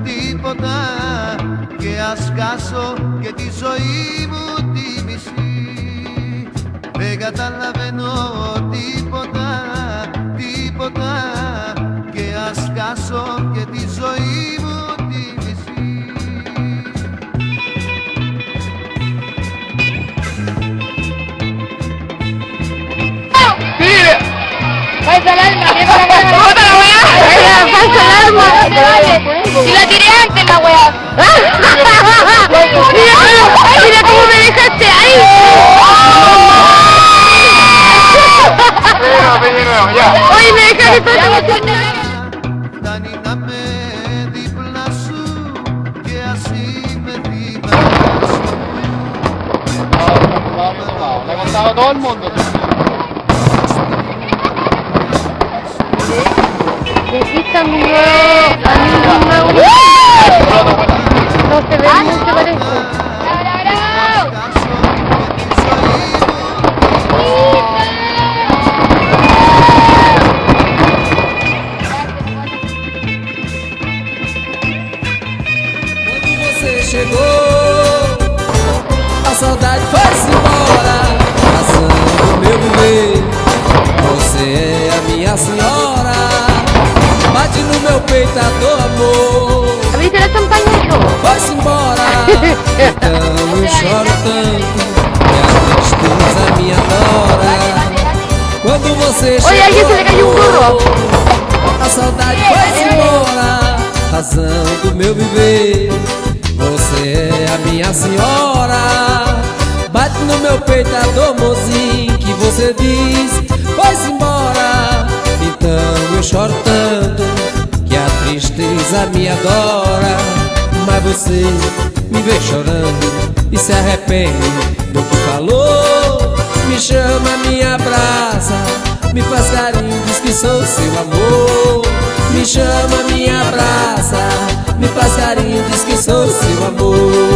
τίποτα και ας χάσω και τη ζωή μου τη μισή. Δεν καταλαβαίνω τίποτα και ας χάσω και τη ζωή μου τη μισή. ¡Falsa el alma! ¡Bota la weá! ¡Falsa el alma! ¡Si la tiré antes la weá! ¡Mira cómo me dejaste ahí! ¡Oye, me dejaste todo! Φτάνει να με δίπλα σου και ας είμαι δίπλα σου. Le contaba a todo el mundo. Y aquí está mi nuevo. No se ve mucho, parece. Quando você chegou, a saudade foi-se embora, passando o meu viver. Você é a minha senhora, bate no meu peito a dor, amor. ¿Abriste la champaña? Foi-se embora, então eu choro tanto, que a tristeza me adora. Quando você chegou, Oye, a alguien se le cayó un burro. a saudade foi-se embora, razão do meu viver. Você é a minha senhora, bate no meu peito a dor, mozinho, que você diz, foi-se embora. Então eu choro tanto, que a tristeza me adora. Mas você me vê chorando e se arrepende do que falou. Me chama, me abraça, me faz carinho, diz que sou seu amor. Me chama, me abraça, me faz carinho, diz que sou seu amor.